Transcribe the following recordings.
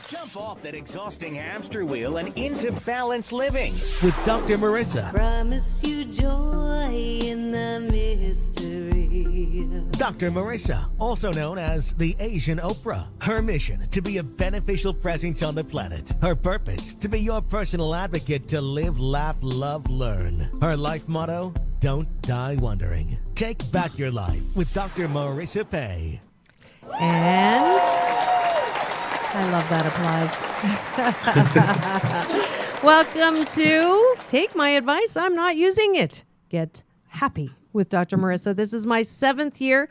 Jump off that exhausting hamster wheel and into balanced living with Dr. Marissa. Promise you joy in the mystery. Dr. Marissa, also known as the Asian Oprah. Her mission, to be a beneficial presence on the planet. Her purpose, to be your personal advocate to live, laugh, love, learn. Her life motto, don't die wondering. Take back your life with Dr. Marissa Pay. And I love that applause. Welcome to Take My Advice, I'm Not Using It. Get happy with Dr. Marissa. This is my 7th year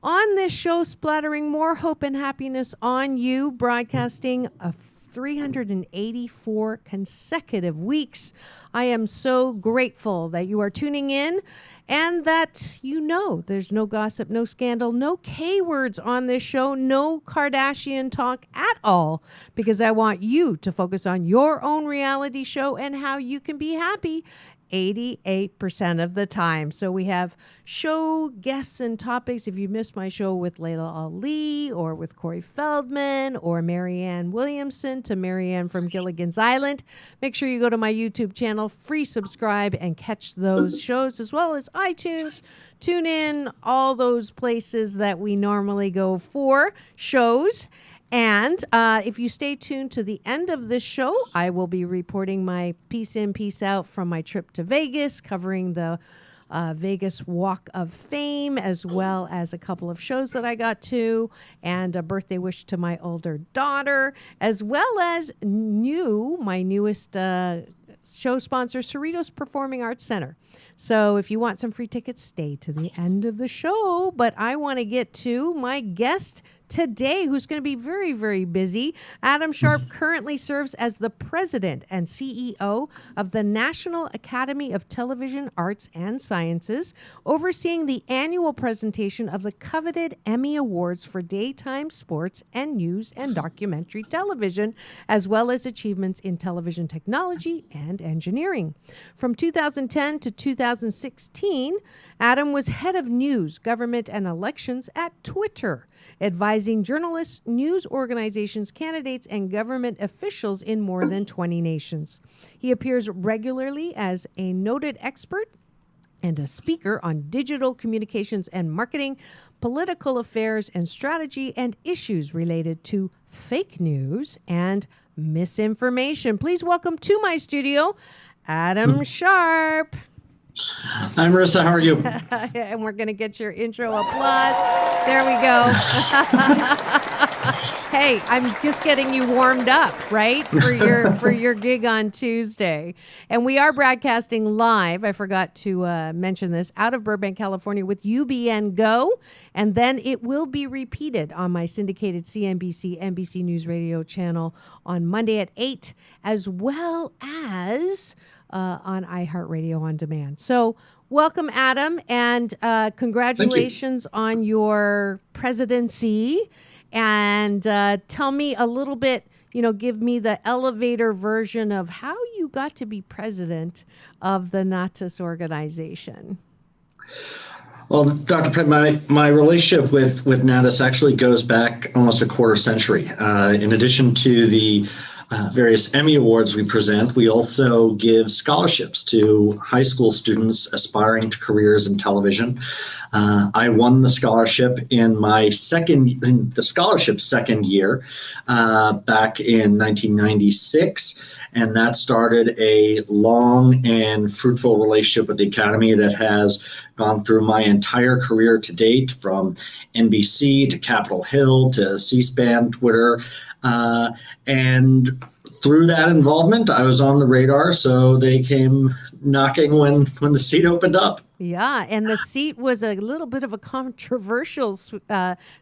on this show, splattering more hope and happiness on you, broadcasting 384 consecutive weeks. I am so grateful that you are tuning in and that you know there's no gossip, no scandal, no K words on this show, no Kardashian talk at all, because I want you to focus on your own reality show and how you can be happy 88% of the time. So we have show guests and topics. If you missed my show with Layla Ali or with Corey Feldman or Marianne Williamson to Marianne from Gilligan's Island, make sure you go to my YouTube channel, free subscribe, and catch those shows, as well as iTunes, TuneIn, all those places that we normally go for shows. And if you stay tuned to the end of this show, I will be reporting my peace in, peace out from my trip to Vegas, covering the Vegas Walk of Fame, as well as a couple of shows that I got to, and a birthday wish to my older daughter, as well as my newest show sponsor, Cerritos Performing Arts Center. So if you want some free tickets, stay to the end of the show. But I want to get to my guest today, who's going to be very, very busy. Adam Sharp currently serves as the president and CEO of the National Academy of Television Arts and Sciences, overseeing the annual presentation of the coveted Emmy Awards for daytime sports and news and documentary television, as well as achievements in television technology and engineering. From 2010 to 2016, Adam was head of news, government, and elections at Twitter, advising journalists, news organizations, candidates, and government officials in more than 20 nations. He appears regularly as a noted expert and a speaker on digital communications and marketing, political affairs and strategy, and issues related to fake news and misinformation. Please welcome to my studio, Adam Sharp. Hi, Marissa. How are you? And we're going to get your intro applause. There we go. Hey, I'm just getting you warmed up, right, for your gig on Tuesday. And we are broadcasting live, I forgot to mention this, out of Burbank, California with UBN Go. And then it will be repeated on my syndicated CNBC, NBC News Radio channel on Monday at 8, as well as on iHeartRadio On Demand. So welcome, Adam, and congratulations on your presidency. And tell me a little bit, give me the elevator version of how you got to be president of the Natus organization. Well, Dr. Pett, my relationship with Natus actually goes back almost a quarter century. In addition to the various Emmy Awards we present, we also give scholarships to high school students aspiring to careers in television. I won the scholarship in the scholarship's second year back in 1996, and that started a long and fruitful relationship with the Academy that has gone through my entire career to date, from NBC to Capitol Hill to C-SPAN, Twitter, and through that involvement, I was on the radar, so they came knocking when the seat opened up. Yeah, and the seat was a little bit of a controversial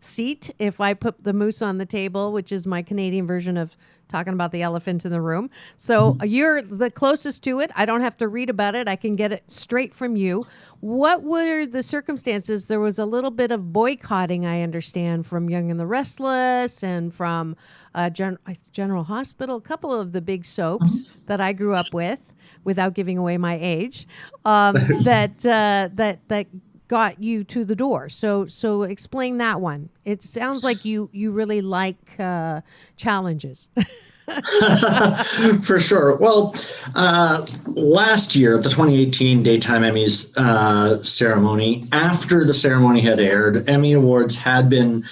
seat, if I put the moose on the table, which is my Canadian version of talking about the elephant in the room. So you're the closest to it. I don't have to read about it. I can get it straight from you. What were the circumstances? There was a little bit of boycotting, I understand, from Young and the Restless and from General Hospital, a couple of the big soaps that I grew up with, without giving away my age, that got you to the door. So explain that one. It sounds like you really like challenges. For sure. Well, last year at the 2018 Daytime Emmys ceremony, after the ceremony had aired, Emmy Awards had been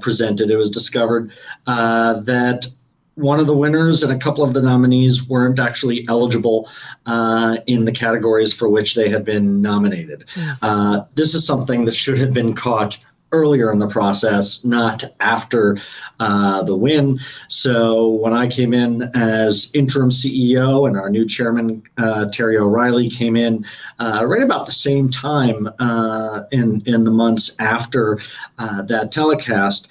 presented. It was discovered that one of the winners and a couple of the nominees weren't actually eligible in the categories for which they had been nominated. This is something that should have been caught earlier in the process, not after the win. So when I came in as interim CEO and our new chairman, Terry O'Reilly, came in right about the same time in the months after that telecast,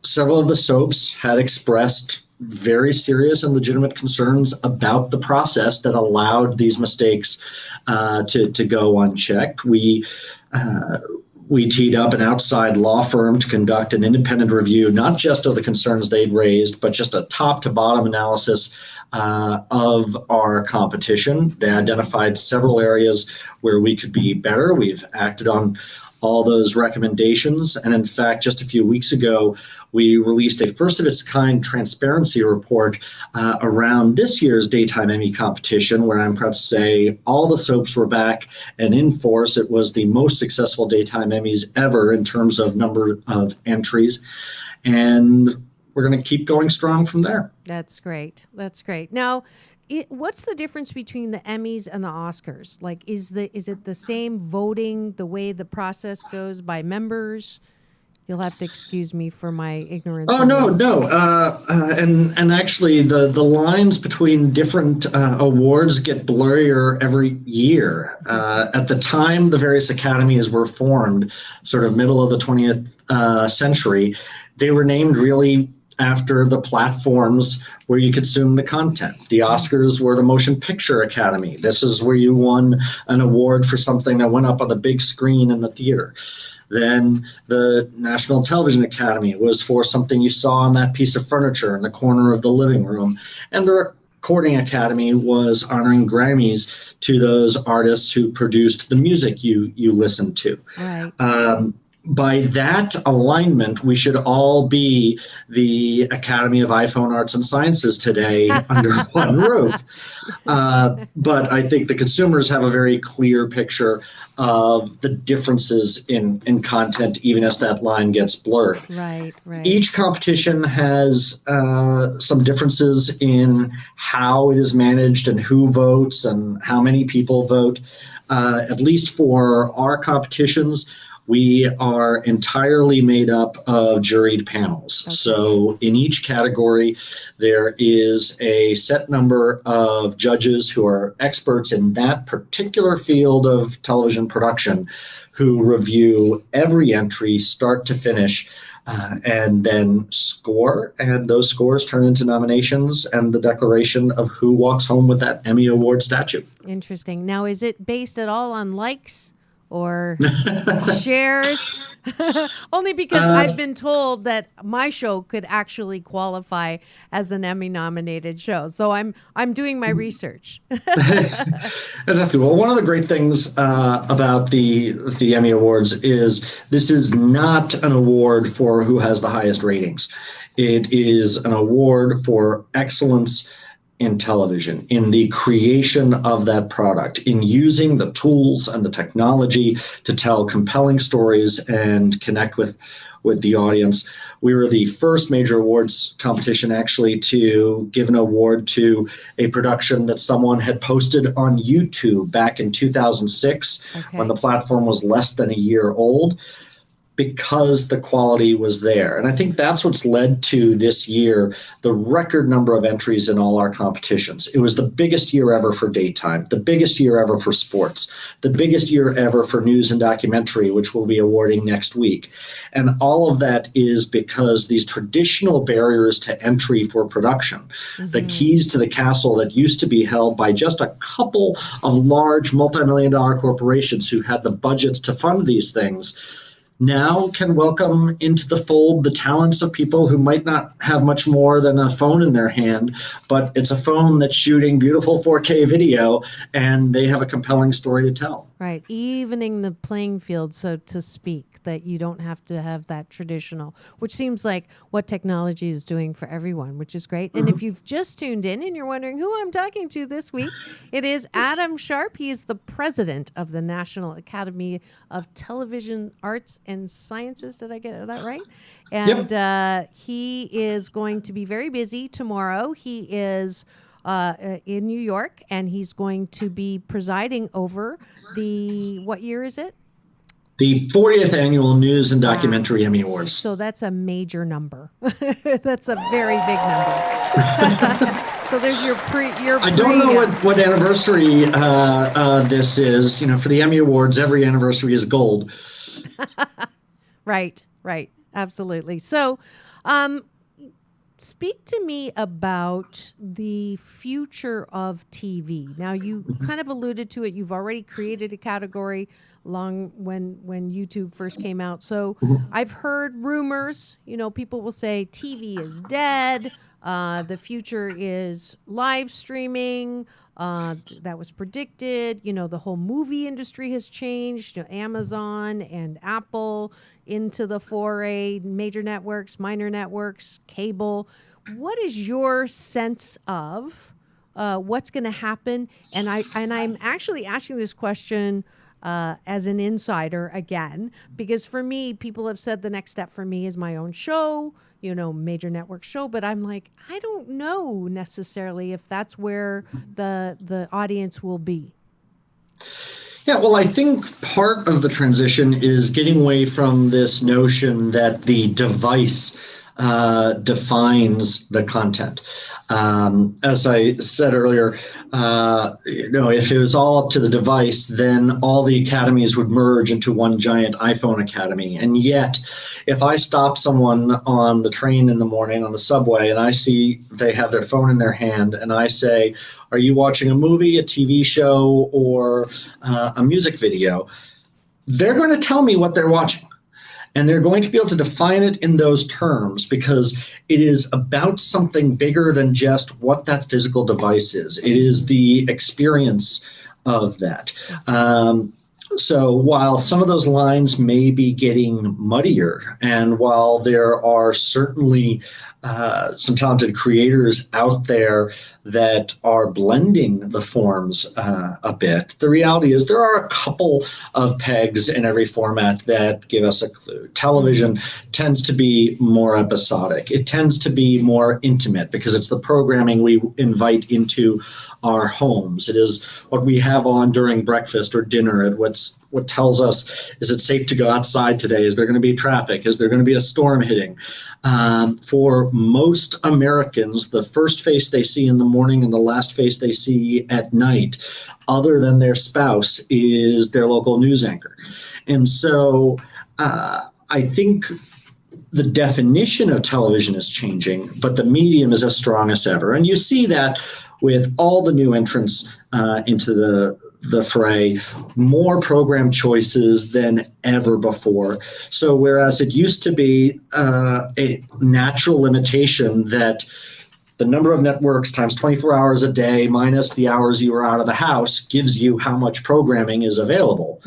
several of the soaps had expressed very serious and legitimate concerns about the process that allowed these mistakes to go unchecked. We teed up an outside law firm to conduct an independent review, not just of the concerns they'd raised, but just a top to bottom analysis of our competition. They identified several areas where we could be better. We've acted on all those recommendations. And in fact, just a few weeks ago, we released a first of its kind transparency report around this year's Daytime Emmy competition, where I'm proud to say all the soaps were back and in force. It was the most successful Daytime Emmys ever in terms of number of entries. And we're going to keep going strong from there. That's great. That's great. Now, what's the difference between the Emmys and the Oscars? Like, is it the same voting, the way the process goes by members? You'll have to excuse me for my ignorance. Oh, no. And actually, the lines between different awards get blurrier every year. At the time the various academies were formed, sort of middle of the 20th century, they were named really after the platforms where you consume the content. The Oscars were the Motion Picture Academy. This is where you won an award for something that went up on the big screen in the theater. Then the National Television Academy was for something you saw on that piece of furniture in the corner of the living room. And the Recording Academy was honoring Grammys to those artists who produced the music you listened to. Right. By that alignment, we should all be the Academy of iPhone Arts and Sciences today under one roof. But I think the consumers have a very clear picture of the differences in content, even as that line gets blurred. Right. Each competition has some differences in how it is managed and who votes and how many people vote. At least for our competitions, we are entirely made up of juried panels. Okay. So in each category, there is a set number of judges who are experts in that particular field of television production who review every entry start to finish and then score. And those scores turn into nominations and the declaration of who walks home with that Emmy Award statue. Interesting. Now, is it based at all on likes or shares? Only because I've been told that my show could actually qualify as an Emmy nominated show. So I'm doing my research. Exactly. Well, one of the great things about the Emmy Awards is this is not an award for who has the highest ratings. It is an award for excellence in television, in the creation of that product, in using the tools and the technology to tell compelling stories and connect with the audience. We were the first major awards competition actually to give an award to a production that someone had posted on YouTube back in 2006, when the platform was less than a year old, because the quality was there. And I think that's what's led to this year, the record number of entries in all our competitions. It was the biggest year ever for daytime, the biggest year ever for sports, the biggest year ever for news and documentary, which we'll be awarding next week. And all of that is because these traditional barriers to entry for production, the keys to the castle that used to be held by just a couple of large multi-million-dollar corporations who had the budgets to fund these things, now can welcome into the fold the talents of people who might not have much more than a phone in their hand, but it's a phone that's shooting beautiful 4K video and they have a compelling story to tell. Right. Evening the playing field, so to speak, that you don't have to have that traditional, which seems like what technology is doing for everyone, which is great. And if you've just tuned in and you're wondering who I'm talking to this week, it is Adam Sharp. He is the president of the National Academy of Television Arts and Sciences. Did I get that right? And he is going to be very busy tomorrow. He is in New York, and he's going to be presiding over what year is it? The 40th Annual News and Documentary Emmy Awards. So that's a major number. That's a very big number. So there's your I don't know what anniversary this is. For the Emmy Awards, every anniversary is gold. Right. Absolutely. So, speak to me about the future of TV. Now, you kind of alluded to it. You've already created a category long when YouTube first came out. So I've heard rumors, people will say TV is dead. The future is live streaming. That was predicted. The whole movie industry has changed. Amazon and Apple into the foray, major networks, minor networks, cable. What is your sense of what's going to happen? And I'm actually asking this question as an insider again, because for me, people have said the next step for me is my own show, major network show. But I'm like, I don't know necessarily if that's where the audience will be. Yeah, well, I think part of the transition is getting away from this notion that the device defines the content. As I said earlier, if it was all up to the device, then all the academies would merge into one giant iPhone Academy. And yet, if I stop someone on the train in the morning on the subway and I see they have their phone in their hand and I say, are you watching a movie, a TV show, or a music video? They're going to tell me what they're watching. And they're going to be able to define it in those terms because it is about something bigger than just what that physical device is. It is the experience of that. So while some of those lines may be getting muddier, and while there are certainly some talented creators out there that are blending the forms a bit, the reality is there are a couple of pegs in every format that give us a clue. Television tends to be more episodic. It tends to be more intimate because it's the programming we invite into our homes. It is what we have on during breakfast or dinner. What tells us, is it safe to go outside today? Is there going to be traffic? Is there going to be a storm hitting? For most Americans, the first face they see in the morning and the last face they see at night, other than their spouse, is their local news anchor. And so I think the definition of television is changing, but the medium is as strong as ever. And you see that with all the new entrants into the fray, more program choices than ever before. So whereas it used to be a natural limitation that the number of networks times 24 hours a day minus the hours you were out of the house gives you how much programming is available.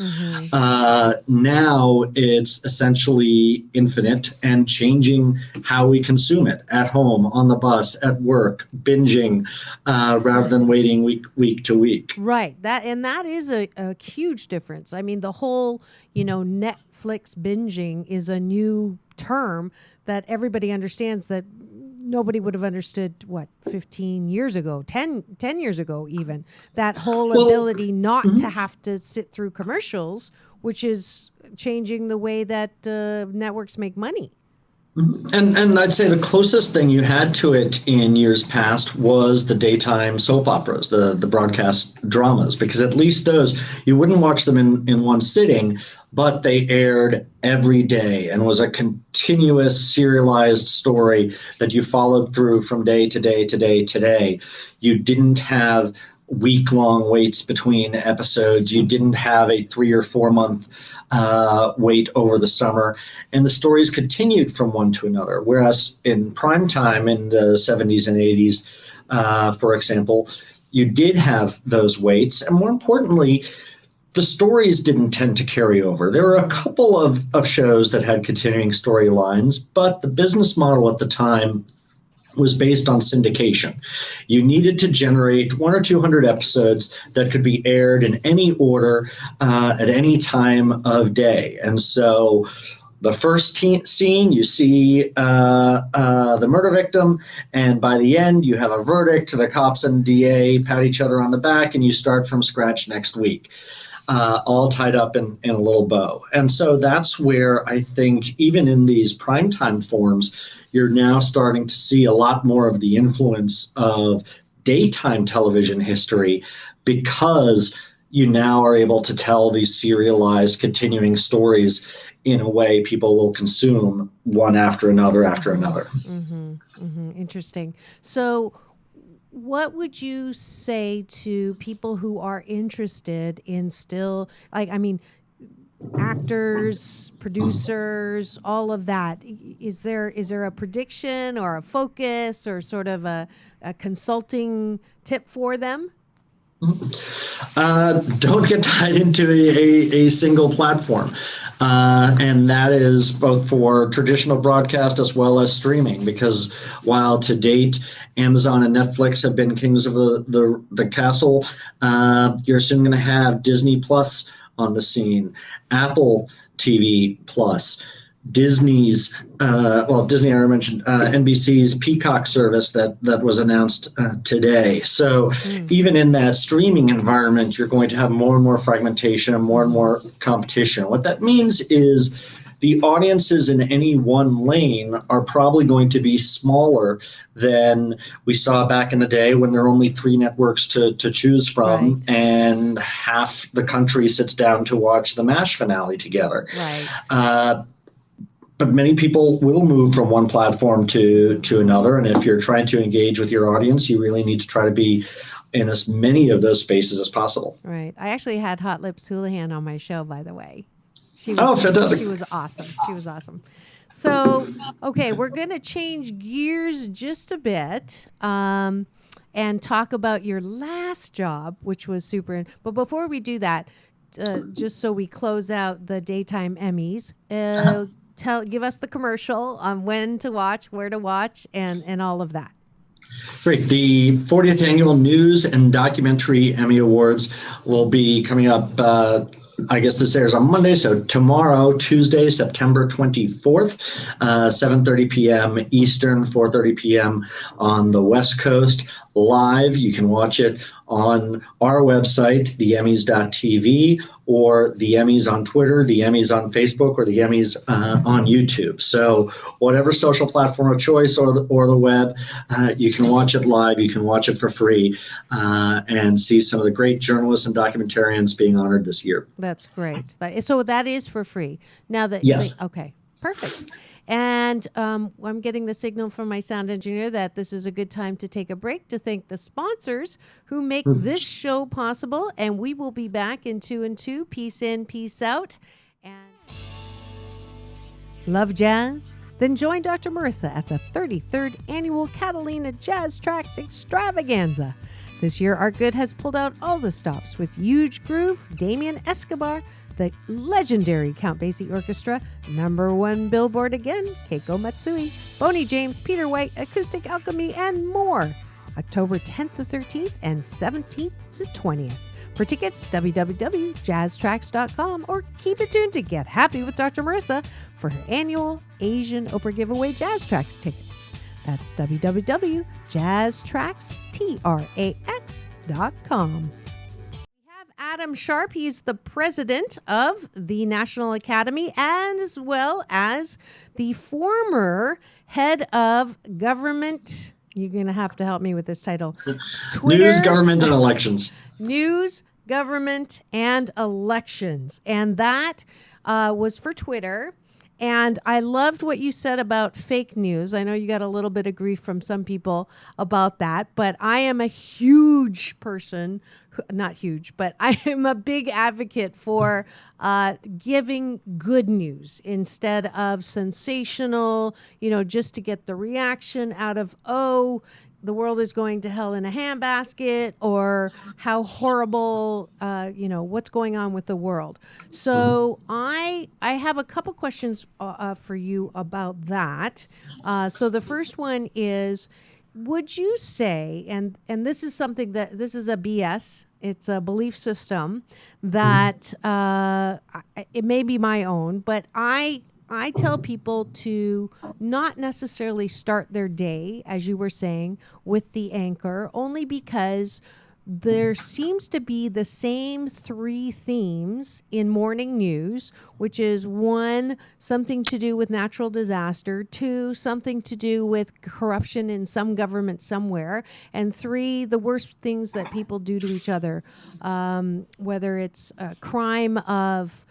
Now it's essentially infinite and changing how we consume it at home, on the bus, at work, binging, rather than waiting week to week. Right. That is a huge difference. I mean, the whole, Netflix binging is a new term that everybody understands that nobody would have understood 15 years ago, 10 years ago, even that whole ability not to have to sit through commercials, which is changing the way that networks make money. And I'd say the closest thing you had to it in years past was the daytime soap operas, the broadcast dramas, because at least those, you wouldn't watch them in one sitting, but they aired every day and was a continuous serialized story that you followed through from day to day to day to day. You didn't have week-long waits between episodes. You didn't have a 3 or 4 month wait over the summer, and the stories continued from one to another. Whereas in prime time in the 70s and 80s, for example, you did have those waits, and more importantly, the stories didn't tend to carry over. There were a couple of shows that had continuing storylines, but the business model at the time was based on syndication. You needed to generate 100 or 200 episodes that could be aired in any order at any time of day. And so the first scene, you see the murder victim, and by the end, you have a verdict. The cops and DA pat each other on the back, and you start from scratch next week. All tied up in a little bow. And so that's where I think even in these primetime forms, you're now starting to see a lot more of the influence of daytime television history, because you now are able to tell these serialized continuing stories in a way people will consume one after another after another. Mm-hmm, mm-hmm. Interesting. So what would you say to people who are interested in still, actors, producers, all of that? Is there a prediction or a focus or sort of a consulting tip for them? Don't get tied into a single platform. And that is both for traditional broadcast as well as streaming, because while to date Amazon and Netflix have been kings of the castle, you're soon going to have Disney Plus on the scene, Apple TV Plus, Disney's, Disney, I mentioned, NBC's Peacock service that was announced today. So even in that streaming environment, you're going to have more and more fragmentation and more competition. What that means is the audiences in any one lane are probably going to be smaller than we saw back in the day when there were only 3 networks to choose from, right, and half the country sits down to watch the MASH finale together. Right. But many people will move from one platform to another. And if you're trying to engage with your audience, you really need to try to be in as many of those spaces as possible. Right. I actually had Hot Lips Houlihan on my show, by the way. Fantastic. She was awesome. She was awesome. So, okay, we're going to change gears just a bit and talk about your last job, which was super. But before we do that, just so we close out the daytime Emmys, give us the commercial on when to watch, where to watch, and all of that. Great. The 40th Annual News and Documentary Emmy Awards will be coming up, I guess this airs on Monday, so tomorrow, Tuesday, September 24th, 7:30 p.m. Eastern, 4:30 p.m. on the West Coast. Live, you can watch it on our website, theemmys.tv, or the Emmys on Twitter, the Emmys on Facebook, or the Emmys on YouTube. So whatever social platform of choice or the web, you can watch it live. You can watch it for free and see some of the great journalists and documentarians being honored this year. That's great. So that is for free. Now that yes. Okay, perfect. And I'm getting the signal from my sound engineer that this is a good time to take a break to thank the sponsors who make this show possible. And we will be back in 2 and 2. Peace in, peace out. And love jazz? Then join Dr. Marissa at the 33rd Annual Catalina Jazz Tracks Extravaganza. This year, Art Good has pulled out all the stops with Huge Groove, Damien Escobar, the legendary Count Basie Orchestra, #1 Billboard again, Keiko Matsui, Boney James, Peter White, Acoustic Alchemy, and more. October 10th to 13th and 17th to 20th. For tickets, www.jazztracks.com, or keep it tuned to Get Happy with Dr. Marissa for her annual Asian Oprah Giveaway Jazz Tracks tickets. That's www.jazztracks.com. Adam Sharp, he's the president of the National Academy, and as well as the former head of government. You're going to have to help me with this title. Twitter, News, Government, and Elections. News, Government, and Elections. And that was for Twitter. And I loved what you said about fake news. I know you got a little bit of grief from some people about that, but I am a huge person, not huge, but I am a big advocate for giving good news instead of sensational, just to get the reaction out of, oh, the world is going to hell in a handbasket, or how horrible, what's going on with the world. So I have a couple questions for you about that. So the first one is, would you say, and this is something this is a BS, it's a belief system that it may be my own, but I tell people to not necessarily start their day, as you were saying, with the anchor, only because there seems to be the same three themes in morning news, which is 1, something to do with natural disaster, 2, something to do with corruption in some government somewhere, and 3, the worst things that people do to each other, whether it's a crime of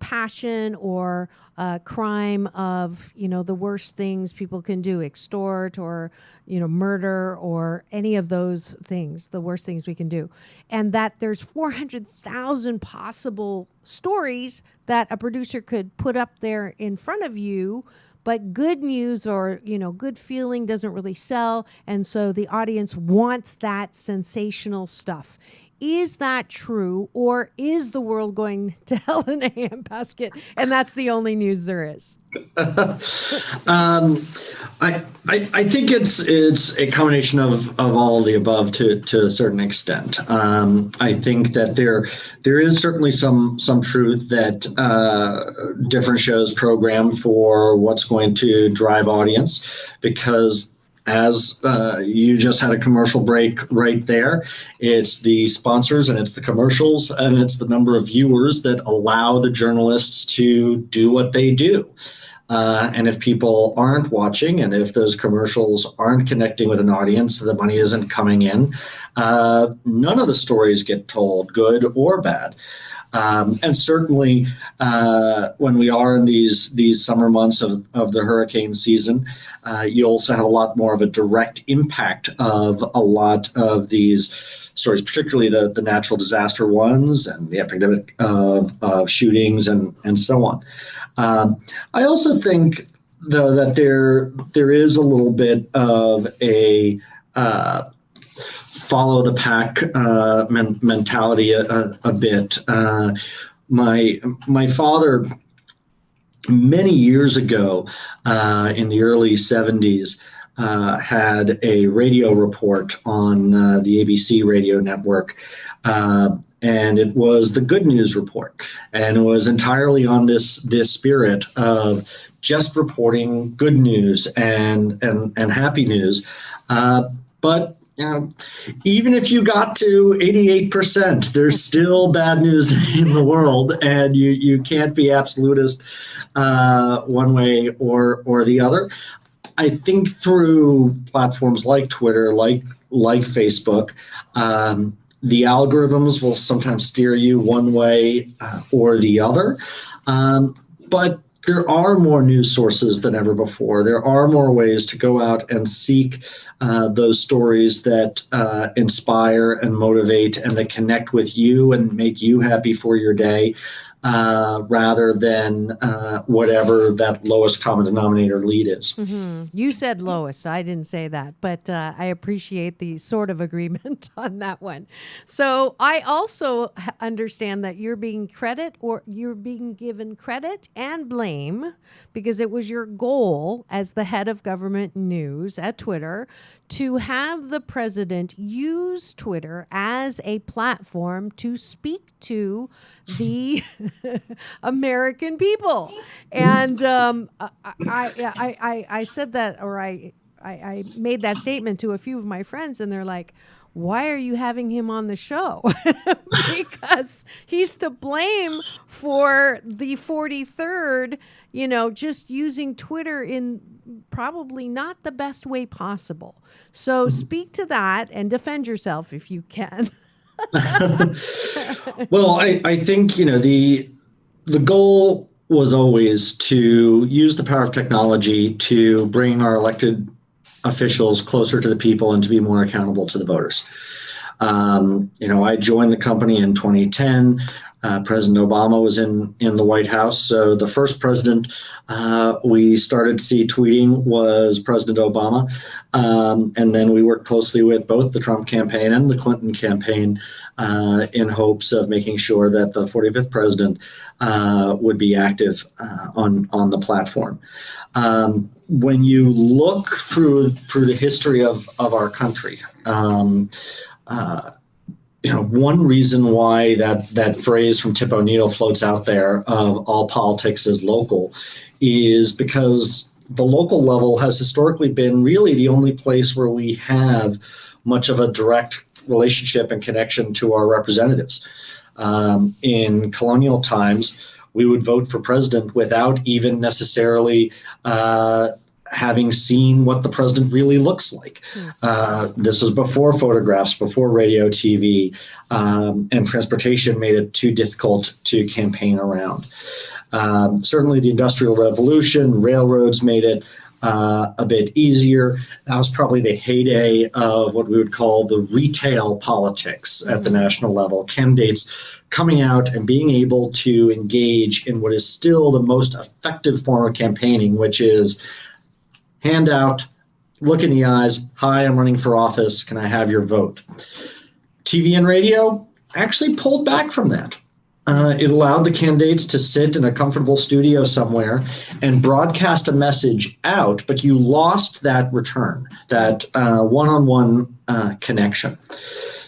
passion, or a crime of, the worst things people can do, extort, or, murder, or any of those things, the worst things we can do. And that there's 400,000 possible stories that a producer could put up there in front of you, but good news or, good feeling doesn't really sell. And so the audience wants that sensational stuff. Is that true, or is the world going to hell in a handbasket, and that's the only news there is? I think it's a combination of all of the above to a certain extent. I think that there is certainly some truth that different shows program for what's going to drive audience, because as you just had a commercial break right there, it's the sponsors and it's the commercials and it's the number of viewers that allow the journalists to do what they do. And if people aren't watching, and if those commercials aren't connecting with an audience, the money isn't coming in, none of the stories get told, good or bad. And certainly when we are in these summer months of the hurricane season, you also have a lot more of a direct impact of a lot of these stories, particularly the natural disaster ones and the epidemic of shootings and so on. I also think, though, that there is a little bit of a follow the pack mentality a bit. My father, many years ago, in the early 70s, had a radio report on the ABC radio network. And it was the Good News Report. And it was entirely on this spirit of just reporting good news and happy news. But even if you got to 88%, there's still bad news in the world, and you can't be absolutist one way or the other. I think through platforms like Twitter, like Facebook, the algorithms will sometimes steer you one way or the other. But there are more news sources than ever before. There are more ways to go out and seek those stories that inspire and motivate and that connect with you and make you happy for your day, rather than whatever that lowest common denominator lead is. Mm-hmm. You said lowest. I didn't say that, but I appreciate the sort of agreement on that one. So I also understand that you're being given credit and blame, because it was your goal as the head of government news at Twitter to have the president use Twitter as a platform to speak to the American people. And I said that, or I made that statement to a few of my friends, and they're like, why are you having him on the show? Because he's to blame for the 43rd, just using Twitter in probably not the best way possible. So speak to that and defend yourself if you can. Well, I think, the goal was always to use the power of technology to bring our elected officials closer to the people and to be more accountable to the voters. I joined the company in 2010. President Obama was in the White House. So the first president we started to see tweeting was President Obama. And then we worked closely with both the Trump campaign and the Clinton campaign in hopes of making sure that the 45th president would be active on the platform. When you look through the history of our country, one reason why that phrase from Tip O'Neill floats out there of all politics is local is because the local level has historically been really the only place where we have much of a direct relationship and connection to our representatives. In colonial times, we would vote for president without even necessarily having seen what the president really looks like. This was before photographs, before radio, TV, and transportation made it too difficult to campaign around. Certainly the Industrial Revolution, railroads made it a bit easier. That was probably the heyday of what we would call the retail politics at the national level. Candidates coming out and being able to engage in what is still the most effective form of campaigning, which is hand out, look in the eyes, hi, I'm running for office, can I have your vote? TV and radio actually pulled back from that. It allowed the candidates to sit in a comfortable studio somewhere and broadcast a message out, but you lost that return, that one-on-one connection.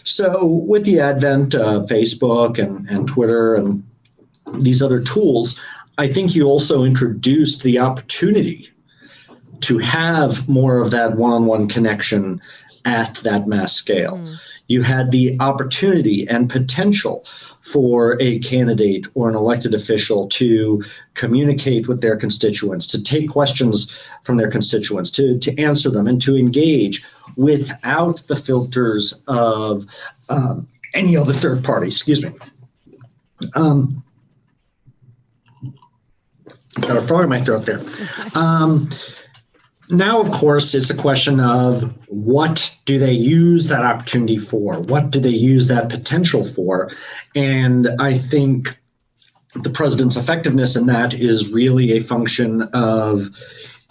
So with the advent of Facebook and Twitter and these other tools, I think you also introduced the opportunity to have more of that one-on-one connection at that mass scale. You had the opportunity and potential for a candidate or an elected official to communicate with their constituents, to take questions from their constituents, to answer them, and to engage without the filters of any other third party. Excuse me. Got a frog in my throat there. Now, of course, it's a question of what do they use that opportunity for? What do they use that potential for? And I think the president's effectiveness in that is really a function of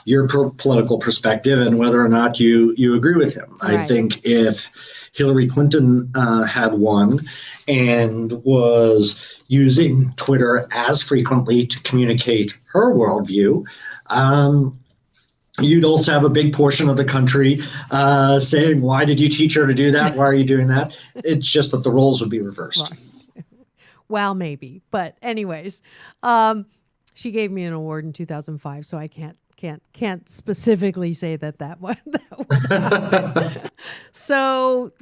your political perspective and whether or not you agree with him. Right. I think if Hillary Clinton had won and was using Twitter as frequently to communicate her worldview, you'd also have a big portion of the country saying, why did you teach her to do that? Why are you doing that? It's just that the roles would be reversed. Well, maybe. But anyways, she gave me an award in 2005, so I can't specifically say that would happen. So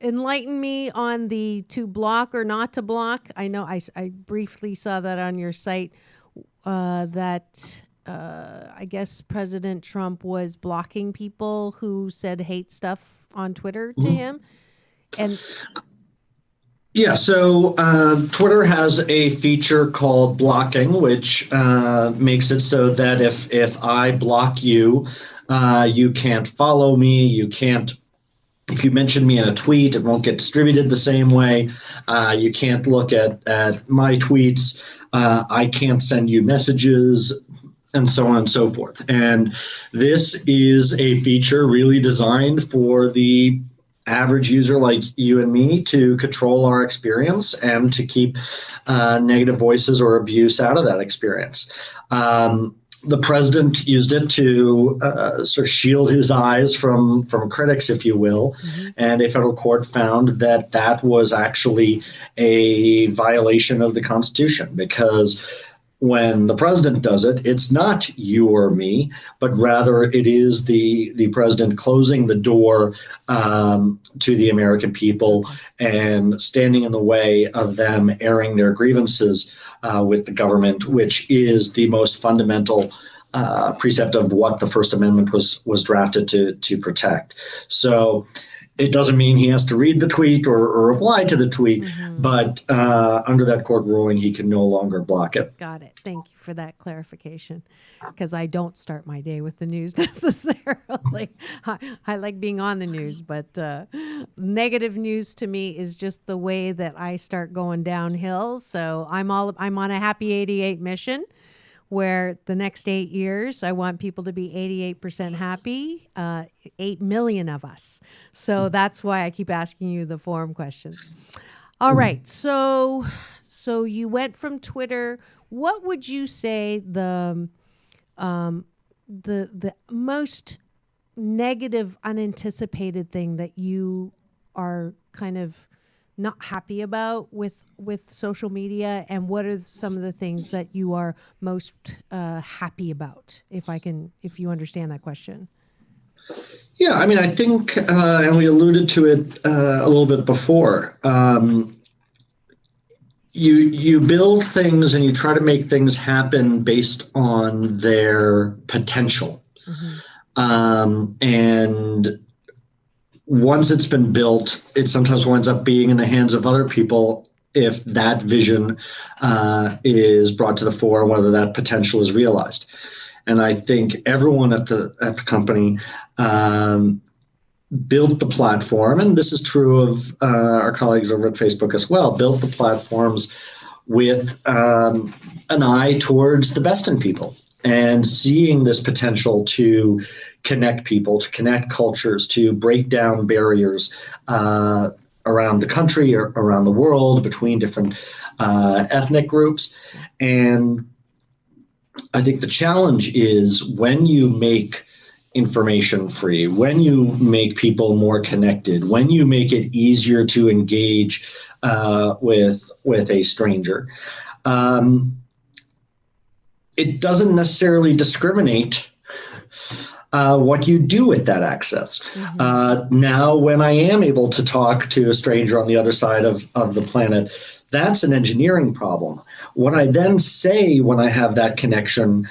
enlighten me on the to block or not to block. I know I briefly saw that on your site that I guess President Trump was blocking people who said hate stuff on Twitter to him. And yeah, so Twitter has a feature called blocking, which makes it so that if I block you, you can't follow me, you can't. If you mention me in a tweet, it won't get distributed the same way. You can't look at my tweets. I can't send you messages, and so on and so forth. And this is a feature really designed for the average user like you and me to control our experience and to keep negative voices or abuse out of that experience. The president used it to sort of shield his eyes from critics, if you will. And a federal court found that was actually a violation of the Constitution, because when the president does it, it's not you or me, but rather it is the president closing the door to the American people and standing in the way of them airing their grievances with the government, which is the most fundamental precept of what the First Amendment was drafted to protect. So It doesn't mean he has to read the tweet or reply to the tweet, but under that court ruling, he can no longer block it. Got it. Thank you for that clarification, because I don't start my day with the news necessarily. I like being on the news, but negative news to me is just the way that I start going downhill. So I'm on a happy 88 mission, where the next 8 years, I want people to be 88% happy, 8 million of us. So that's why I keep asking you the forum questions. All right. So you went from Twitter. What would you say the most negative, unanticipated thing that you are kind of not happy about with social media, and what are some of the things that you are most happy about, if you understand that question? Yeah, I mean, I think, and we alluded to it a little bit before, you build things and you try to make things happen based on their potential. And once it's been built, it sometimes winds up being in the hands of other people if that vision is brought to the fore, whether that potential is realized. And I think everyone at the company built the platform, and this is true of our colleagues over at Facebook as well, built the platforms with an eye towards the best in people and seeing this potential to connect people, to connect cultures, to break down barriers around the country or around the world between different ethnic groups. And I think the challenge is when you make information free, when you make people more connected, when you make it easier to engage with a stranger, it doesn't necessarily discriminate what you do with that access. Now, when I am able to talk to a stranger on the other side of the planet, that's an engineering problem. What I then say when I have that connection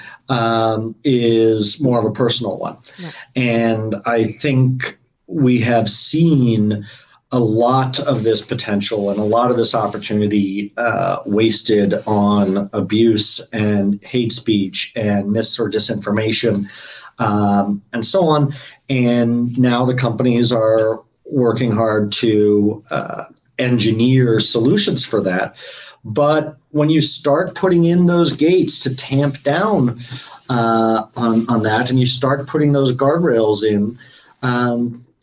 is more of a personal one. Yeah. And I think we have seen a lot of this potential and a lot of this opportunity wasted on abuse and hate speech and mis or disinformation and so on. And now the companies are working hard to engineer solutions for that. But when you start putting in those gates to tamp down on that, and you start putting those guardrails in,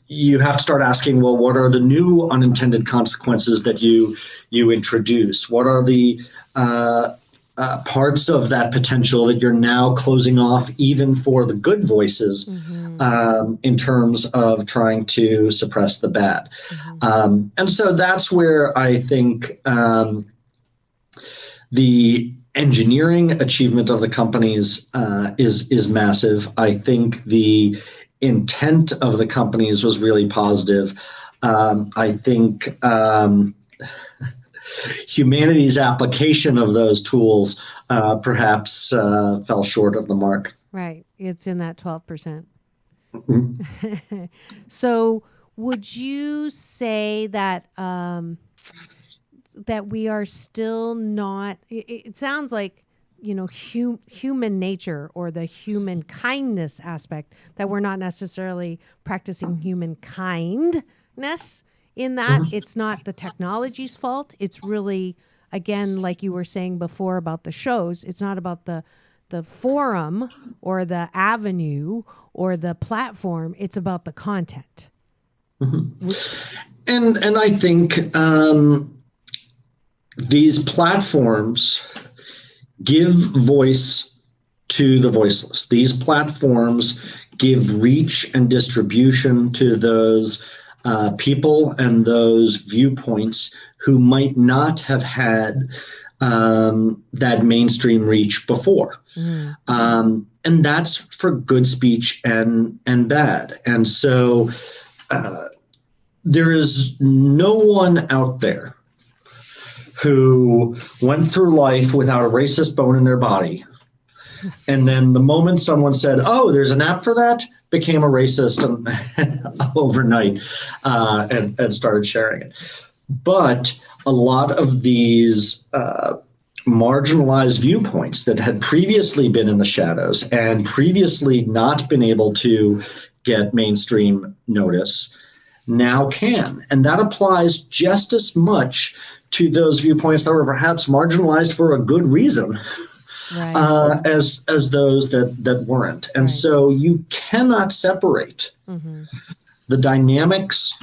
you have to start asking, well, what are the new unintended consequences that you introduce? What are the parts of that potential that you're now closing off, even for the good voices, in terms of trying to suppress the bad? And so that's where I think the engineering achievement of the companies is massive. I think the intent of the companies was really positive. I think humanity's application of those tools perhaps fell short of the mark. Right. It's in that 12%. So would you say that that we are still not, it sounds like, human nature or the human kindness aspect, that we're not necessarily practicing human kindness in that. It's not the technology's fault. It's really, again, like you were saying before about the shows, it's not about the forum or the avenue or the platform. It's about the content. And I think these platforms give voice to the voiceless. These platforms give reach and distribution to those people and those viewpoints who might not have had that mainstream reach before. And that's for good speech and bad. And so there is no one out there who went through life without a racist bone in their body. And then the moment someone said, oh, there's an app for that, became a racist overnight and started sharing it. But a lot of these marginalized viewpoints that had previously been in the shadows and previously not been able to get mainstream notice now can. And that applies just as much to those viewpoints that were perhaps marginalized for a good reason. Right. As those that weren't. And so you cannot separate the dynamics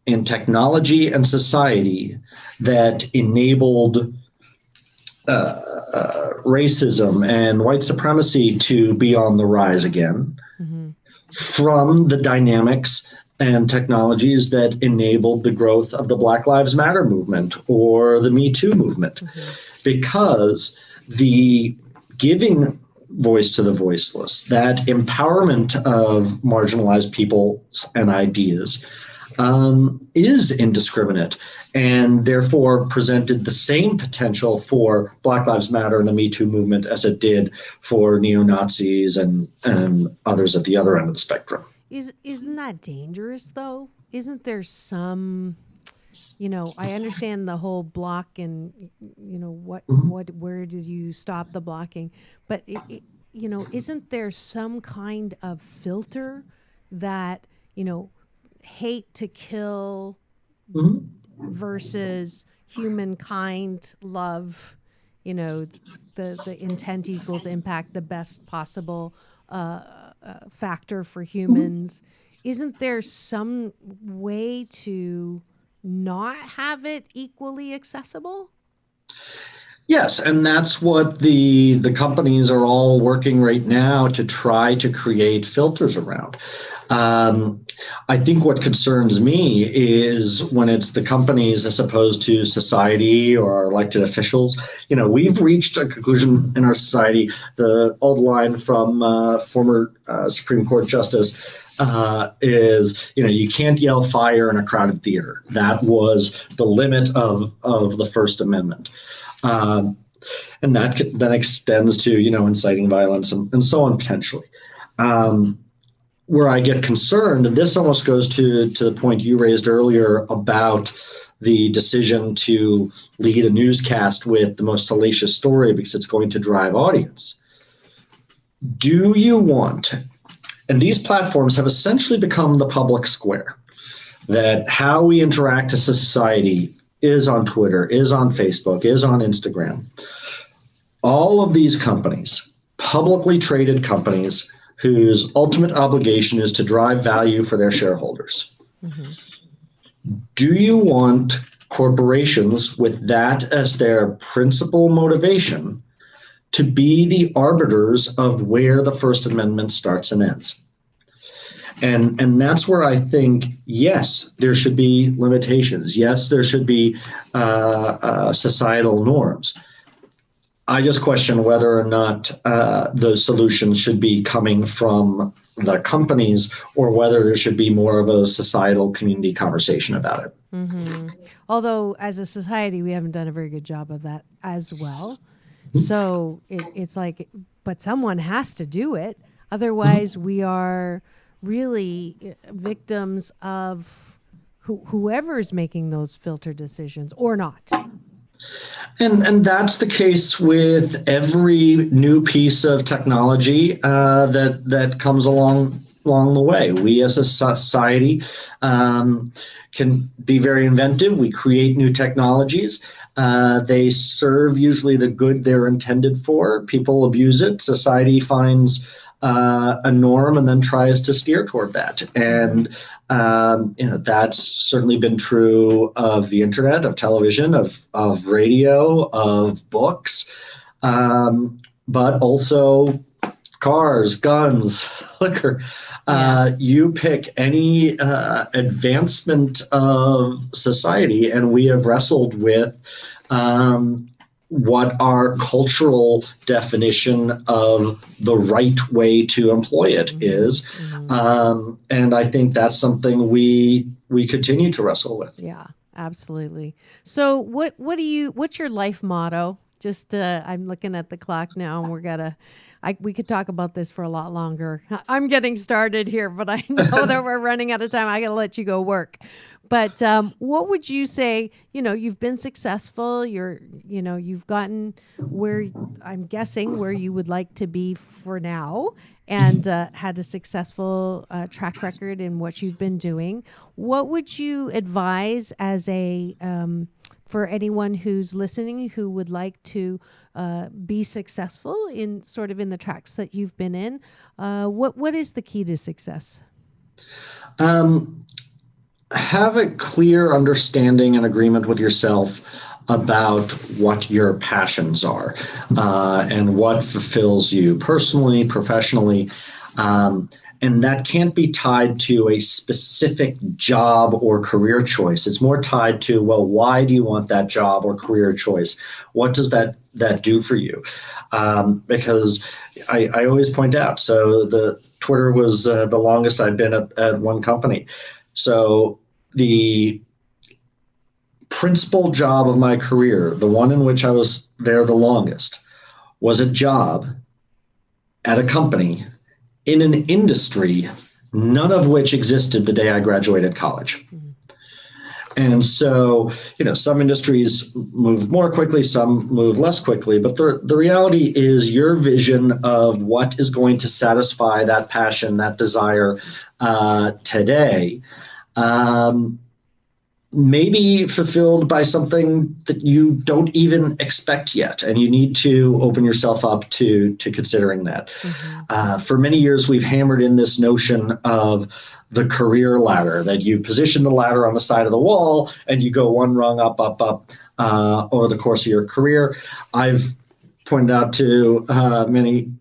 in technology and society that enabled racism and white supremacy to be on the rise again from the dynamics and technologies that enabled the growth of the Black Lives Matter movement or the Me Too movement. Because the giving voice to the voiceless, that empowerment of marginalized people and ideas is indiscriminate and therefore presented the same potential for Black Lives Matter and the Me Too movement as it did for neo-Nazis and others at the other end of the spectrum. Isn't that dangerous, though? Isn't there some... I understand the whole block and, where do you stop the blocking? But, isn't there some kind of filter that, hate to kill versus humankind love, the intent equals impact, the best possible factor for humans? Isn't there some way to not have it equally accessible? Yes, and that's what the companies are all working right now to try to create filters around. I think what concerns me is when it's the companies as opposed to society or elected officials. We've reached a conclusion in our society. The old line from former Supreme Court Justice is, you can't yell fire in a crowded theater. That was the limit of the First Amendment. And that then extends to, inciting violence and so on potentially. Where I get concerned, and this almost goes to the point you raised earlier about the decision to lead a newscast with the most salacious story because it's going to drive audience. Do you want, and these platforms have essentially become the public square, that how we interact as a society is on Twitter, is on Facebook, is on Instagram. All of these companies, publicly traded companies, whose ultimate obligation is to drive value for their shareholders. Do you want corporations with that as their principal motivation to be the arbiters of where the First Amendment starts and ends? And that's where I think, yes, there should be limitations. Yes, there should be societal norms. I just question whether or not those solutions should be coming from the companies or whether there should be more of a societal community conversation about it. Although as a society, we haven't done a very good job of that as well. So it's like, but someone has to do it. Otherwise, we are really victims of whoever's making those filter decisions or not. And that's the case with every new piece of technology that comes along the way. We as a society can be very inventive. We create new technologies. They serve usually the good they're intended for. People abuse it. Society finds a norm and then tries to steer toward that. And that's certainly been true of the internet, of television, of radio, of books, but also cars, guns, liquor. You pick any advancement of society, and we have wrestled with what our cultural definition of the right way to employ it is. And I think that's something we continue to wrestle with. Yeah, absolutely. So what's your life motto? Just I'm looking at the clock now, and we could talk about this for a lot longer. I'm getting started here, but I know that we're running out of time. I got to let you go work. But what would you say? You've been successful. You've gotten where I'm guessing where you would like to be for now, and had a successful track record in what you've been doing. What would you advise as a for anyone who's listening who would like to be successful in the tracks that you've been in? What is the key to success? Have a clear understanding and agreement with yourself about what your passions are and what fulfills you personally, professionally. And that can't be tied to a specific job or career choice. It's more tied to, well, why do you want that job or career choice? What does that do for you? Because I always point out, so the Twitter was the longest I'd been at one company. So the principal job of my career, the one in which I was there the longest, was a job at a company in an industry, none of which existed the day I graduated college. And so, some industries move more quickly, some move less quickly, but the reality is your vision of what is going to satisfy that passion, that desire today, may be fulfilled by something that you don't even expect yet. And you need to open yourself up to considering that. For many years, we've hammered in this notion of the career ladder, that you position the ladder on the side of the wall and you go one rung up over the course of your career. I've pointed out to many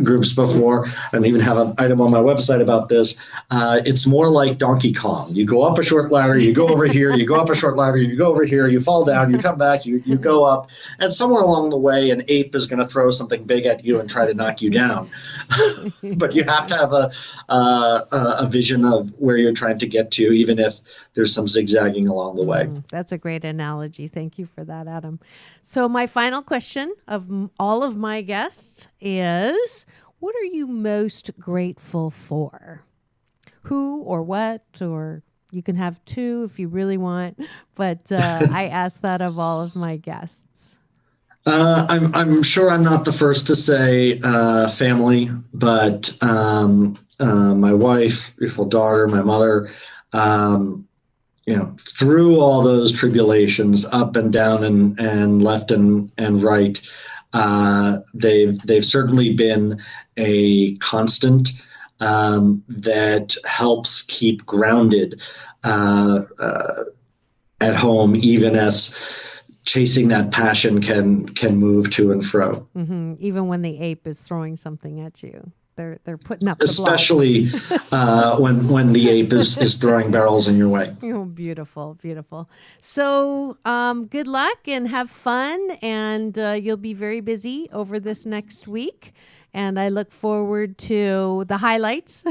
groups before, and even have an item on my website about this. It's more like Donkey Kong. You go up a short ladder, you go over here, you go up a short ladder, you go over here, you fall down, you come back, you go up, and somewhere along the way, an ape is going to throw something big at you and try to knock you down. But you have to have a vision of where you're trying to get to, even if there's some zigzagging along the way. That's a great analogy. Thank you for that, Adam. So my final question of all of my guests is, what are you most grateful for? Who or what, or you can have two if you really want, but I ask that of all of my guests. I'm sure I'm not the first to say family, but my wife, beautiful daughter, my mother, through all those tribulations, up and down and left and right, they've certainly been a constant that helps keep grounded at home, even as chasing that passion can move to and fro. Even when the ape is throwing something at you. They're putting up the blocks. Especially when the ape is throwing barrels in your way. Oh, beautiful, beautiful. So good luck and have fun, and you'll be very busy over this next week. And I look forward to the highlights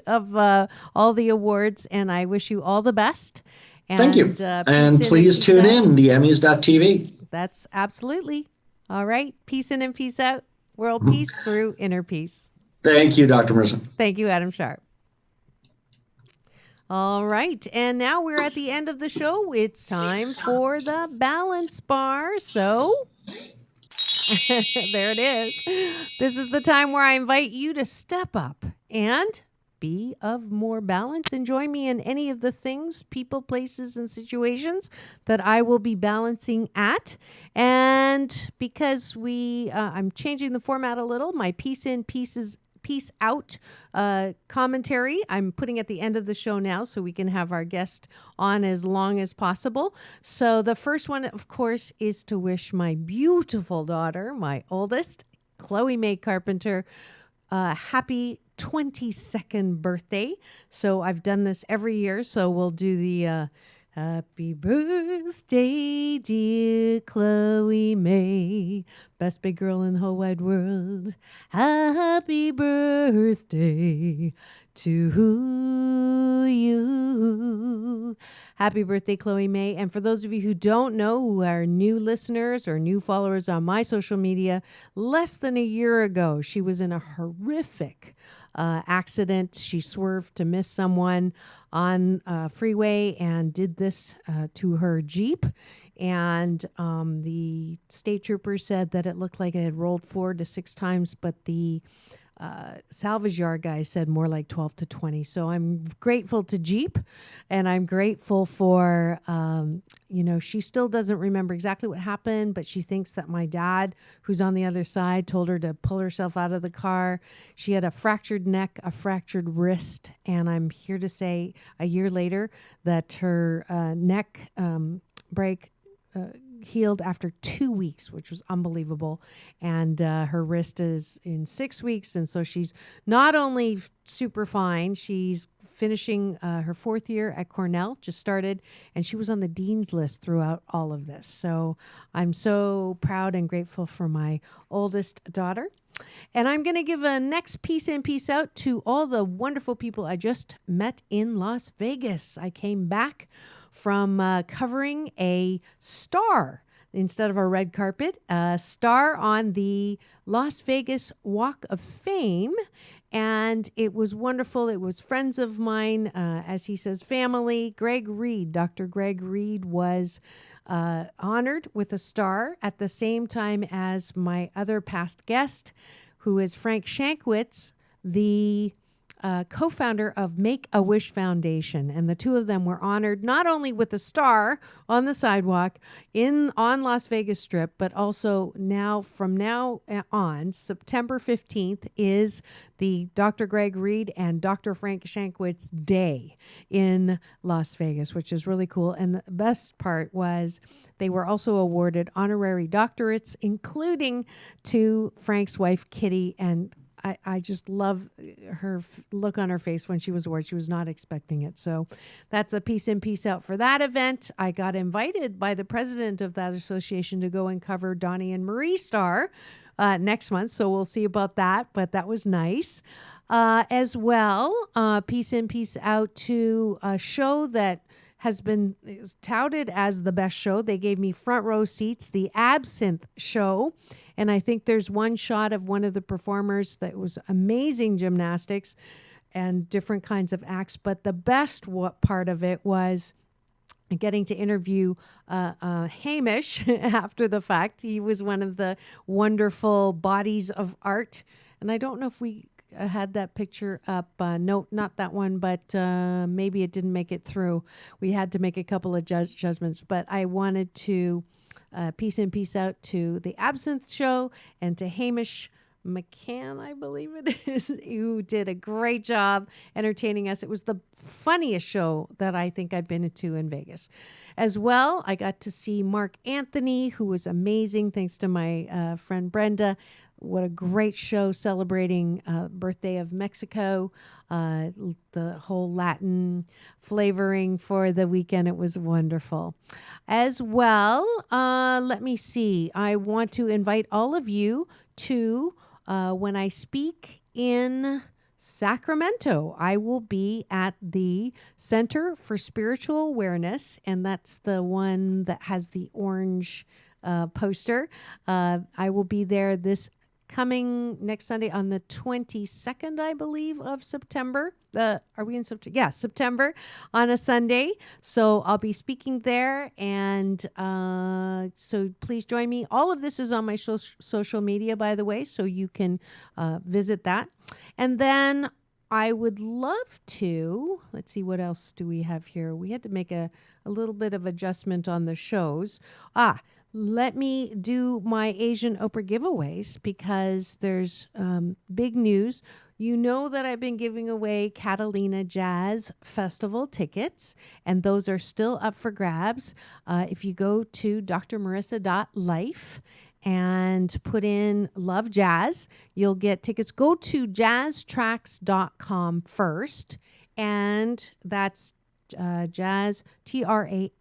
of all the awards, and I wish you all the best. And, thank you. And please tune in, the Emmys.tv. That's absolutely. All right. Peace in and peace out. World peace through inner peace. Thank you, Dr. Marissa. Thank you, Adam Sharp. All right. And now we're at the end of the show. It's time for the balance bar. So there it is. This is the time where I invite you to step up and be of more balance and join me in any of the things, people, places, and situations that I will be balancing at. And because I'm changing the format a little, my peace out commentary I'm putting at the end of the show now, so we can have our guest on as long as possible. So the first one, of course, is to wish my beautiful daughter, my oldest, Chloe May Carpenter, happy 22nd birthday. So I've done this every year, so we'll do the happy birthday, dear Chloe May, best big girl in the whole wide world. Happy birthday to you. Happy birthday, Chloe May. And for those of you who don't know, who are new listeners or new followers on my social media, less than a year ago, she was in a horrific accident. She swerved to miss someone on a freeway and did this to her Jeep. And the state trooper said that it looked like it had rolled 4 to 6 times, but the salvage yard guy said more like 12 to 20. So I'm grateful to Jeep, and I'm grateful for, she still doesn't remember exactly what happened, but she thinks that my dad, who's on the other side, told her to pull herself out of the car. She had a fractured neck, a fractured wrist, and I'm here to say a year later that her neck break healed after 2 weeks, which was unbelievable. And her wrist is in 6 weeks. And so she's not only super fine, she's finishing her 4th year at Cornell, just started, and she was on the dean's list throughout all of this. So I'm so proud and grateful for my oldest daughter. And I'm going to give a next peace in, peace out to all the wonderful people I just met in Las Vegas. I came back from covering a star instead of a red carpet, a star on the Las Vegas Walk of Fame. And it was wonderful. It was friends of mine, as he says, family. Greg Reed, Dr. Greg Reed was honored with a star at the same time as my other past guest, who is Frank Shankwitz, the co-founder of Make-A-Wish Foundation. And the two of them were honored not only with a star on the sidewalk on Las Vegas Strip, but also from now on, September 15th is the Dr. Greg Reed and Dr. Frank Shankwitz Day in Las Vegas, which is really cool. And the best part was they were also awarded honorary doctorates, including to Frank's wife, Kitty, and I just love her look on her face when she was awarded. She was not expecting it. So that's a peace in, peace out for that event. I got invited by the president of that association to go and cover Donnie and Marie Star next month. So we'll see about that. But that was nice. As well, peace in, peace out to a show that has been touted as the best show. They gave me front row seats, the Absinthe Show. And I think there's one shot of one of the performers that was amazing gymnastics and different kinds of acts. But the best part of it was getting to interview Hamish after the fact. He was one of the wonderful bodies of art. And I don't know if we had that picture up. No, not that one, but maybe it didn't make it through. We had to make a couple of judgments. But I wanted to peace in, peace out to the Absinthe Show and to Hamish McCann, I believe it is, who did a great job entertaining us. It was the funniest show that I think I've been to in Vegas. As well, I got to see Mark Anthony, who was amazing, thanks to my friend Brenda. What a great show celebrating birthday of Mexico, the whole Latin flavoring for the weekend. It was wonderful. As well, let me see. I want to invite all of you to when I speak in Sacramento. I will be at the Center for Spiritual Awareness, and that's the one that has the orange poster. I will be there this coming next Sunday on the 22nd, I believe, of September. Are we in September? Yeah, September on a Sunday. So I'll be speaking there. And so please join me. All of this is on my social media, by the way, so you can visit that. And then I would love to, let's see, what else do we have here? We had to make a little bit of adjustment on the shows. Let me do my Asian Oprah giveaways because there's big news. You know that I've been giving away Catalina Jazz Festival tickets, and those are still up for grabs. If you go to drmarissa.life and put in Love Jazz, you'll get tickets. Go to jazztracks.com first, and that's jazz, TRAX.com,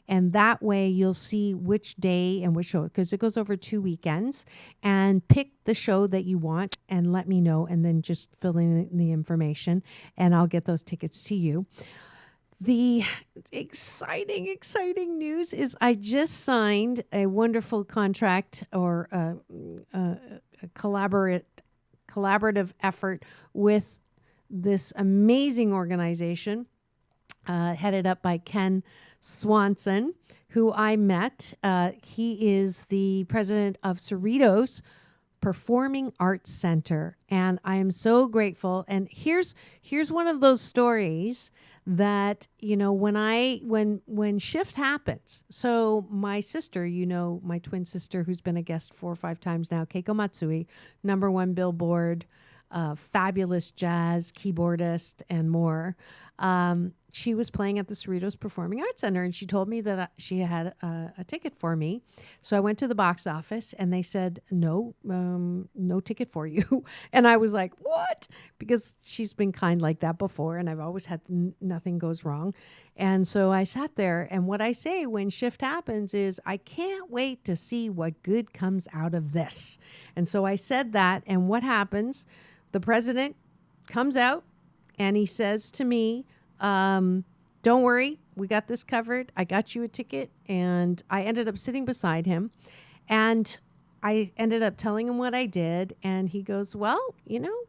and that way you'll see which day and which show, because it goes over 2 weekends, and pick the show that you want and let me know, and then just fill in the information and I'll get those tickets to you. The exciting news is I just signed a wonderful contract or a collaborative effort with this amazing organization headed up by Ken Swanson, who I met. He is the president of Cerritos Performing Arts Center, and I am so grateful. And here's one of those stories that, you know, when shift happens. So my sister, you know, my twin sister, who's been a guest 4 or 5 times now, Keiko Matsui, #1 Billboard, fabulous jazz keyboardist and more. She was playing at the Cerritos Performing Arts Center, and she told me that she had a ticket for me. So I went to the box office, and they said, no ticket for you. And I was like, what? Because she's been kind like that before, and I've always had nothing goes wrong. And so I sat there, and what I say when shift happens is, I can't wait to see what good comes out of this. And so I said that, and what happens? The president comes out, and he says to me, don't worry, we got this covered. I got you a ticket. And I ended up sitting beside him, and I ended up telling him what I did. And he goes, well, you know,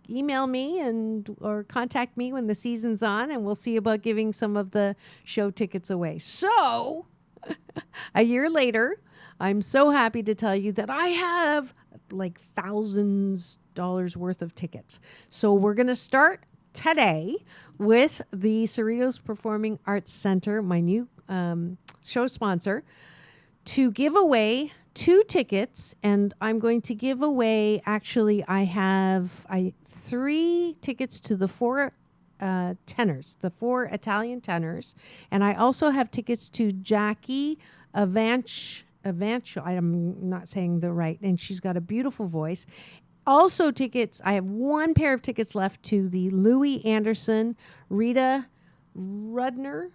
email me or contact me when the season's on, and we'll see about giving some of the show tickets away. So a year later, I'm so happy to tell you that I have like thousands dollars worth of tickets. So we're going to start today with the Cerritos Performing Arts Center, my new show sponsor, to give away 2 tickets. And I'm going to give away, actually, I have 3 tickets to the 4 tenors, the 4 Italian tenors. And I also have tickets to Jackie Avancio, I'm not saying the right, and she's got a beautiful voice. Also tickets, I have 1 pair of tickets left to the Louis Anderson, Rita Rudner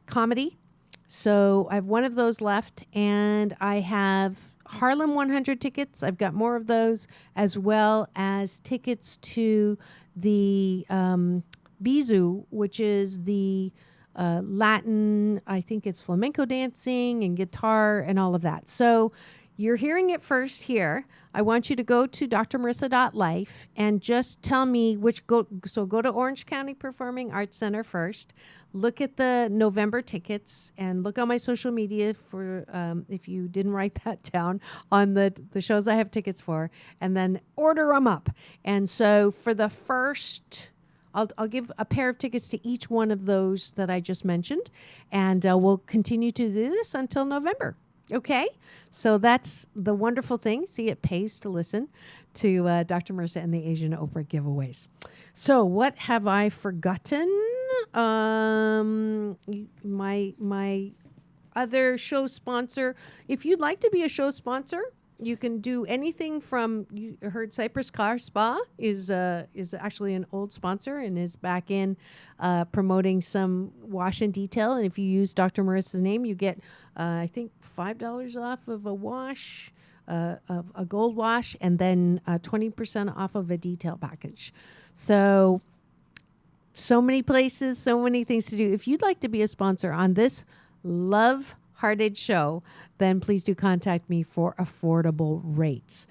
comedy. So I have 1 of those left, and I have Harlem 100 tickets. I've got more of those, as well as tickets to the Bizu, which is the Latin, I think it's flamenco dancing and guitar and all of that. So you're hearing it first here. I want you to go to drmarissa.life and just tell me go to Orange County Performing Arts Center first. Look at the November tickets and look on my social media for, if you didn't write that down, on the shows I have tickets for, and then order them up. And so for the first, I'll give a pair of tickets to each one of those that I just mentioned, and we'll continue to do this until November. Okay, so that's the wonderful thing. See, it pays to listen to Dr. Marissa and the Asian Oprah giveaways. So what have I forgotten? My other show sponsor. If you'd like to be a show sponsor, you can do anything from, you heard Cypress Car Spa is actually an old sponsor and is back in promoting some wash and detail. And if you use Dr. Marissa's name, you get, I think, $5 off of a wash, of a gold wash, and then 20% off of a detail package. So many places, so many things to do. If you'd like to be a sponsor on this love-hearted show, then please do contact me for affordable rates.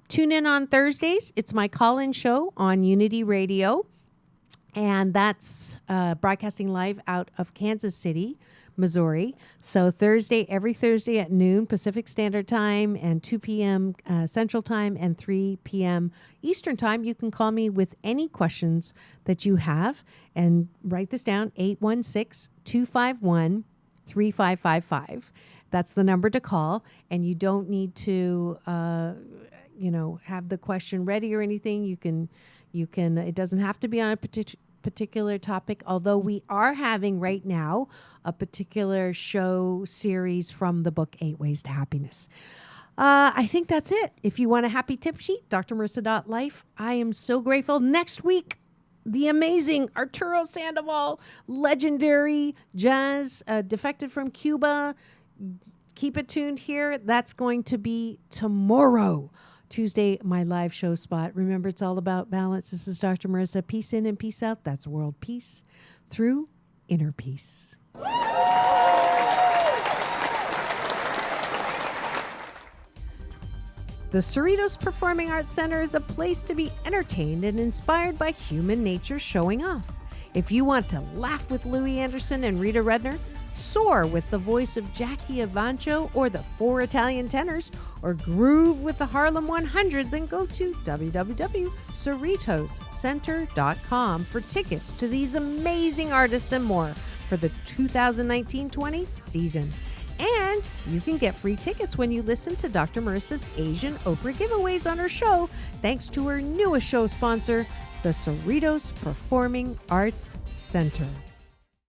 Tune in on Thursdays. It's my call-in show on Unity Radio, and that's broadcasting live out of Kansas City, Missouri. So every Thursday at noon Pacific Standard Time and 2 p.m. Central Time and 3 p.m. Eastern Time. You can call me with any questions that you have, and write this down, 816-251-3555. That's the number to call, and you don't need to, have the question ready or anything. You can. It doesn't have to be on a particular topic, although we are having right now a particular show series from the book 8 Ways to Happiness. I think that's it. If you want a happy tip sheet, drmarissa.life. I am so grateful. Next week, the amazing Arturo Sandoval, legendary jazz, defected from Cuba. Keep it tuned here. That's going to be tomorrow. Tuesday, my live show spot. Remember, it's all about balance. This is Dr. Marissa. Peace in and peace out. That's world peace through inner peace. The Cerritos Performing Arts Center is a place to be entertained and inspired by human nature showing off. If you want to laugh with Louis Anderson and Rita Redner, soar with the voice of Jackie Avancho or the Four Italian Tenors, or groove with the Harlem 100, then go to www.cerritoscenter.com for tickets to these amazing artists and more for the 2019-20 season. And you can get free tickets when you listen to Dr. Marissa's Asian Oprah giveaways on her show, thanks to her newest show sponsor, the Cerritos Performing Arts Center.